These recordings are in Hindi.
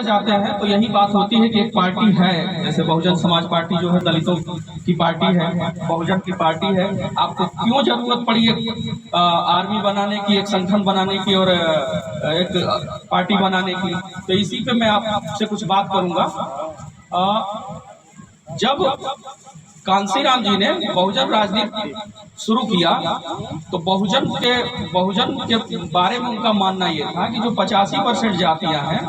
जाते हैं तो यही बात होती है कि एक पार्टी है, जैसे बहुजन समाज पार्टी जो है दलितों की पार्टी है, बहुजन की पार्टी है। आपको क्यों जरूरत पड़ी एक आर्मी बनाने की, एक संगठन बनाने की और एक पार्टी बनाने की? तो इसी पे मैं आपसे कुछ बात करूंगा। जब कांसीराम जी ने बहुजन राजनीति शुरू किया तो बहुजन के बारे में उनका मानना यह था कि जो 85% जातियां हैं,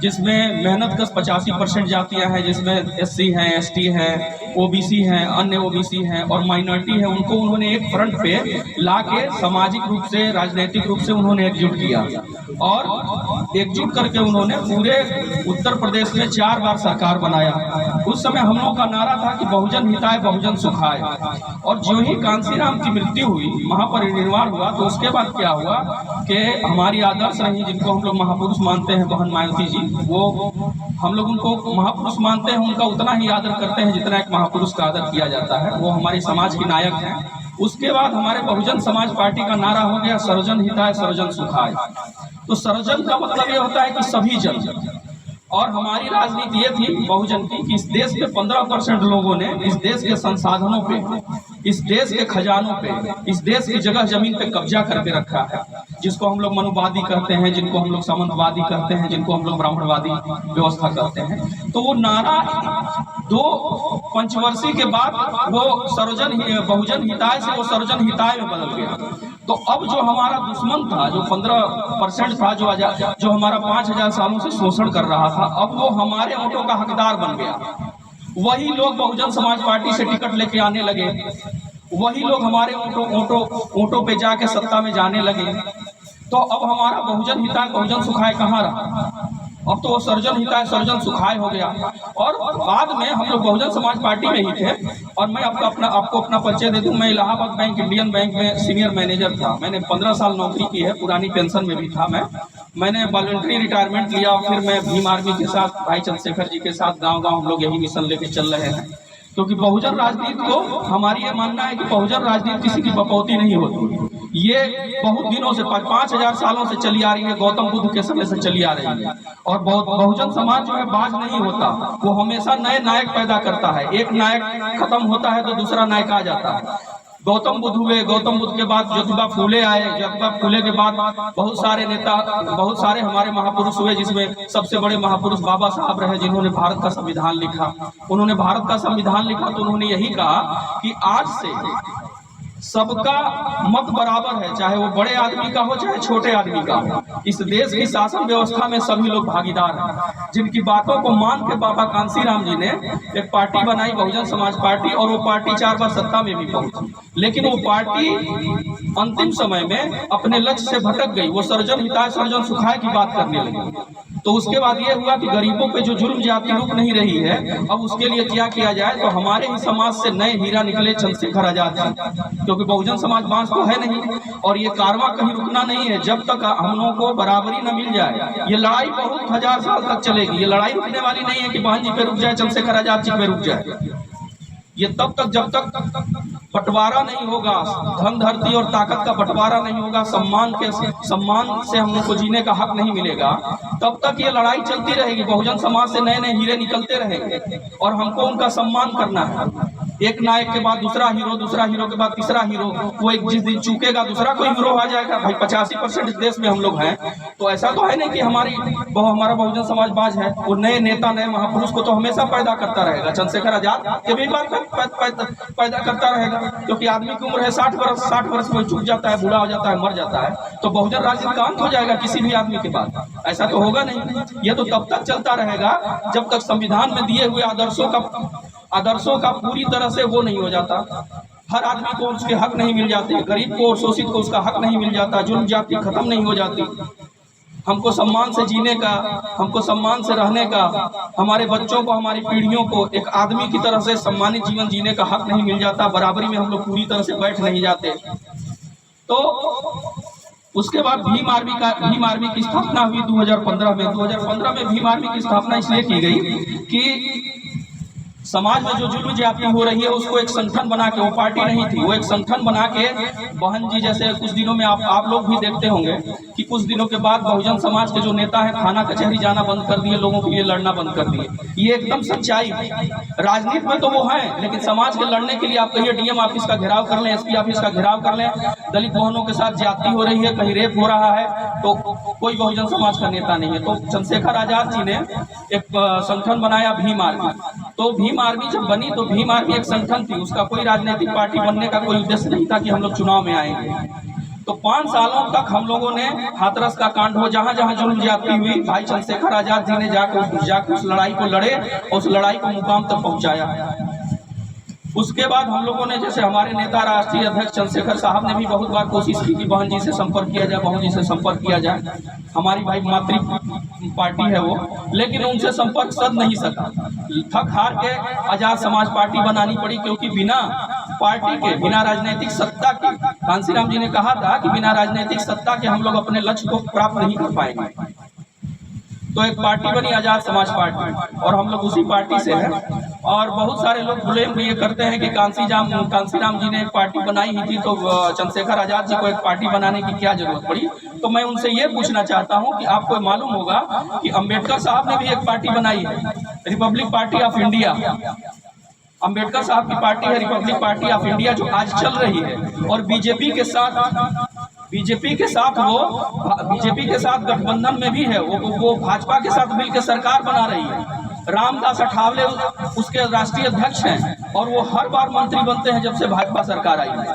जिसमें मेहनत कश 85% जातियां हैं, जिसमें SC हैं, ST हैं, OBC हैं, अन्य OBC हैं और माइनॉरिटी है, उनको उन्होंने एक फ्रंट पे लाके सामाजिक रूप से, राजनीतिक रूप से उन्होंने एकजुट किया और एकजुट करके उन्होंने पूरे उत्तर प्रदेश में 4 बार सरकार बनाया। उस समय हम लोग का नारा था कि बहुजन हिताय बहुजन सुखाय। और जो ही कांसीराम की मृत्यु हुई, महापरिनिर्वाण हुआ, तो उसके बाद क्या हुआ कि हमारी आदर्श रही, जिनको हम लोग महापुरुष मानते हैं, बहन मायावती जी, वो हम लोग उनको महापुरुष मानते हैं, उनका उतना ही आदर करते हैं जितना एक महापुरुष का आदर किया जाता है। वो हमारे समाज के नायक हैं। उसके बाद हमारे बहुजन समाज पार्टी का नारा हो गया सर्वजन हिताय सर्वजन सुखाय। तो सर्वजन का मतलब ये होता है कि सभी जन। और हमारी राजनीति ये थी बहुजन की कि इस देश के 15% लोगों ने इस देश के संसाधनों पे, इस देश के खजानों पे, इस देश की जगह जमीन पे कब्जा करके रखा है, जिसको हम लोग मनुवादी कहते हैं, जिनको हम लोग सामंतवादी कहते हैं, जिनको हम लोग ब्राह्मणवादी व्यवस्था कहते हैं। तो वो नारा 2 पंचवर्षीय के बाद वो बहुजन हिताय से वो सर्वजन हिताय में बदल गया। तो अब जो हमारा दुश्मन था, जो 15% था, जो हमारा 5000 सालों से शोषण कर रहा था, अब वो हमारे वोटों का हकदार बन गया। वही लोग बहुजन समाज पार्टी से टिकट लेके आने लगे, वही लोग हमारे वोटों पे जाके सत्ता में जाने लगे। तो अब हमारा बहुजन हिताय बहुजन सुखाय कहाँ रहा? अब तो वो सर्वजन हिताय सर्वजन सुखाय हो गया। और बाद में हम लोग बहुजन समाज पार्टी में ही थे। और मैं आपको अपना परिचय दे दूं, मैं इलाहाबाद बैंक, इंडियन बैंक में सीनियर मैनेजर था। मैंने 15 साल नौकरी की है, पुरानी पेंशन में भी था। मैंने वॉलंटरी रिटायरमेंट लिया, फिर मैं भीम आर्मी के साथ, भाई चंद्रशेखर जी के साथ गाँव हम लोग यही मिशन लेके चल रहे हैं। क्योंकि बहुजन राजनीति को हमारी ये मानना है कि बहुजन राजनीति किसी की बपौती नहीं होती। ये बहुत दिनों से 5000 सालों से चली आ रही है, गौतम बुद्ध के समय से चली आ रही है। और बहुजन समाज जो है बाज नहीं होता, वो हमेशा नए नायक पैदा करता है। एक नायक खत्म होता है तो दूसरा नायक आ जाता है। गौतम बुद्ध हुए, गौतम बुद्ध के बाद ज्योतिबा फूले आए, ज्योतिबा फूले के बाद बहुत सारे नेता, बहुत सारे हमारे महापुरुष हुए, जिसमें सबसे बड़े महापुरुष बाबा साहब रहे, जिन्होंने भारत का संविधान लिखा। उन्होंने भारत का संविधान लिखा तो उन्होंने यही कहा कि आज से सबका मत बराबर है, चाहे वो बड़े आदमी का हो चाहे छोटे आदमी का हो। इस देश की शासन व्यवस्था में सभी लोग भागीदार हैं। जिनकी बातों को मान के बाबा कांसीराम जी ने एक पार्टी बनाई, बहुजन समाज पार्टी, और वो पार्टी 4 बार सत्ता में भी पहुंची। लेकिन वो पार्टी अंतिम समय में अपने लक्ष्य से भटक गई। वो सर्वजन हिताय सर्वजन सुखाय की बात करने लगी। तो उसके बाद ये हुआ कि गरीबों पे जो जुल्म जाति रुक नहीं रही है, अब उसके लिए क्या किया जाए? तो हमारे ही समाज से नए हीरा निकले चंद्रशेखर आजाद जी, क्योंकि बहुजन समाज बांस तो है नहीं और ये कारवां कहीं रुकना नहीं है जब तक हम लोगों को बराबरी न मिल जाए। ये लड़ाई बहुत 1000 साल तक चलेगी। ये लड़ाई रुकने वाली नहीं है कि बहन जी पे रुक जाए, चंद्रशेखर आजाद जी पे रुक जाए। ये तब तक जब तक बंटवारा नहीं होगा, धन धरती और ताकत का बंटवारा नहीं होगा, सम्मान से हम लोग को जीने का हक नहीं मिलेगा, तब तक ये लड़ाई चलती रहेगी। बहुजन समाज से नए नए हीरे निकलते रहेंगे और हमको उनका सम्मान करना है। एक नायक के बाद दूसरा हीरो के बाद तीसरा हीरो। वो एक जिस दिन चूकेगा दूसरा कोई हीरो आ जाएगा। भाई 85% इस देश में हम लोग हैं, तो ऐसा तो है नहीं कि हमारा बहुजन समाज बाज है। वो नए नेता, नए महापुरुष को तो हमेशा पैदा करता रहेगा। चंद्रशेखर आजाद के भी बात पैदा करता रहेगा, क्योंकि आदमी की उम्र है 60 वर्ष में चूक जाता है, बूढ़ा हो जाता है, मर जाता है, तो बहुजन राजनीति का अंत हो जाएगा किसी भी आदमी के बाद। ऐसा तो होगा नहीं। ये तो तब तक चलता रहेगा जब तक संविधान में दिए हुए आदर्शों का पूरी तरह से वो नहीं हो जाता। हर आदमी को उसके हक नहीं मिल जाते, गरीब को और शोषित को उसका हक नहीं मिल जाता, जुल्म जाति खत्म नहीं हो जाती। हमको सम्मान से जीने का, हमको सम्मान से रहने का, हमारे बच्चों को, हमारी पीढ़ियों को एक आदमी की तरह से सम्मानित जीवन जीने का हक नहीं मिल जाता। बराबरी में हम लोग पूरी तरह से बैठ नहीं जाते। तो उसके बाद भीम आर्मी की स्थापना हुई 2015 में। 2015 में भीम आर्मी की स्थापना इसलिए की गई कि समाज में जो जुल्म ज्यादती हो रही है उसको एक संगठन बना के, वो पार्टी नहीं थी, वो एक संगठन बना के बहन जी जैसे कुछ दिनों में आप लोग भी देखते होंगे कि कुछ दिनों के बाद बहुजन समाज के जो नेता हैं थाना कचहरी जाना बंद कर दिए, लोगों के लिए लड़ना बंद कर दिए। ये एकदम सच्चाई है। राजनीति में तो वो है, लेकिन समाज के लड़ने के लिए आप कहिए डीएम ऑफिस का घेराव कर लें, एसपी ऑफिस का घेराव कर लें, दलित बहनों के साथ ज्यादती हो रही है, कहीं रेप हो रहा है, तो कोई बहुजन समाज का नेता नहीं है। तो चंद्रशेखर आजाद जी ने एक संगठन बनाया भीम आर्मी। तो भीम आर्मी जब बनी तो भीम आर्मी एक संगठन थी, उसका कोई राजनीतिक पार्टी बनने का कोई उद्देश्य नहीं था कि हम लोग चुनाव में आएंगे। तो 5 सालों तक हम लोगों ने हाथरस का कांड हो, जहां जहां जुल्म ज्यादती हुई, भाई चंद्रशेखर आजाद जी ने जाकर उस लड़ाई को लड़े और उस लड़ाई को मुकाम तक पहुंचाया। उसके बाद हम लोगों ने, जैसे हमारे नेता राष्ट्रीय अध्यक्ष चंद्रशेखर साहब ने भी बहुत बार कोशिश की कि बहन जी से संपर्क किया जाए, बहन जी से संपर्क किया जाए, हमारी भाई मातृ पार्टी है वो, लेकिन उनसे संपर्क सध नहीं सका। थक हार के आजाद समाज पार्टी बनानी पड़ी, क्योंकि बिना पार्टी के, बिना राजनीतिक सत्ता के, कांसीराम जी ने कहा था कि बिना राजनीतिक सत्ता के हम लोग अपने लक्ष्य को प्राप्त नहीं कर पाएंगे। तो एक पार्टी बनी आजाद समाज पार्टी, और हम लोग उसी पार्टी से हैं। और बहुत सारे लोग ब्लेम ये करते हैं कि कांसीराम जी ने एक पार्टी बनाई ही थी, तो चंद्रशेखर आजाद जी को एक पार्टी बनाने की क्या जरूरत पड़ी। तो मैं उनसे ये पूछना चाहता हूं कि आपको मालूम होगा कि अंबेडकर साहब ने भी एक पार्टी बनाई है, Republic party of India. Ambedkar साहब की पार्टी है रिपब्लिक पार्टी ऑफ इंडिया, जो आज चल रही है, और बीजेपी के साथ गठबंधन में भी है, वो भाजपा के साथ मिलकर सरकार बना रही है। रामदास अठावले उसके राष्ट्रीय अध्यक्ष हैं, और वो हर बार मंत्री बनते हैं जब से भाजपा सरकार आई है।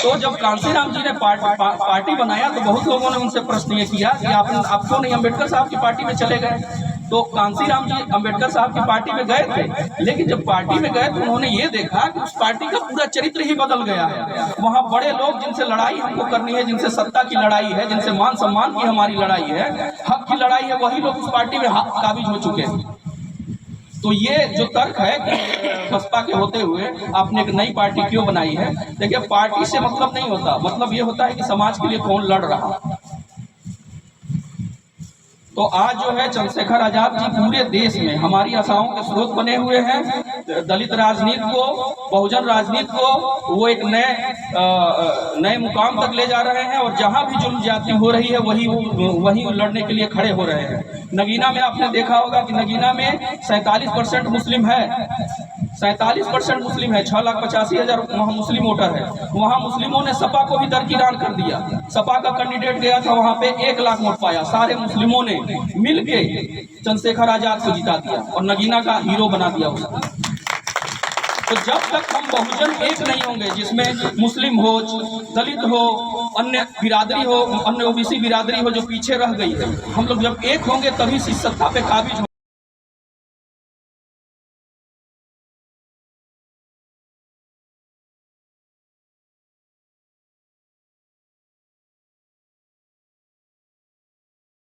तो जब कांसीराम जी ने पार्टी बनाया तो बहुत लोगों ने उनसे प्रश्न ये किया कि आप क्यों नहीं अम्बेडकर साहब की पार्टी में चले गए। तो कांसीराम जी अम्बेडकर साहब की पार्टी में गए थे, लेकिन जब पार्टी में गए तो उन्होंने ये देखा कि उस पार्टी का पूरा चरित्र ही बदल गया है। वहाँ बड़े लोग जिनसे लड़ाई हमको करनी है, जिनसे सत्ता की लड़ाई है, जिनसे मान सम्मान की हमारी लड़ाई है, हक की लड़ाई है, वही लोग उस पार्टी में काबिज हो चुके हैं। तो ये जो तर्क है कि बसपा के होते हुए आपने एक नई पार्टी क्यों बनाई है, देखिए पार्टी से मतलब नहीं होता, मतलब ये होता है कि समाज के लिए कौन लड़ रहा। तो आज जो है चंद्रशेखर आजाद जी पूरे देश में हमारी आशाओं के स्रोत बने हुए हैं। दलित राजनीति को, बहुजन राजनीति को वो एक नए मुकाम तक ले जा रहे हैं, और जहां भी जुल्म ज्यादती हो रही है वही लड़ने के लिए खड़े हो रहे हैं। नगीना में आपने देखा होगा कि नगीना में 47% मुस्लिम है, 47% मुस्लिम है, 6,85,000 वहाँ मुस्लिम वोटर है। वहाँ मुस्लिमों ने सपा को भी दरकिनार कर दिया। सपा का कैंडिडेट गया था, वहाँ पे 1 लाख वोट पाया। सारे मुस्लिमों ने मिलके चंद्रशेखर आजाद को जिता दिया और नगीना का हीरो बना दिया उसको। तो जब तक हम बहुजन एक नहीं होंगे, जिसमें मुस्लिम हो, दलित हो, अन्य बिरादरी हो, अन्य ओबीसी बिरादरी हो जो पीछे रह गई है, हम लोग जब एक होंगे तभी इस सत्ता पे काबिज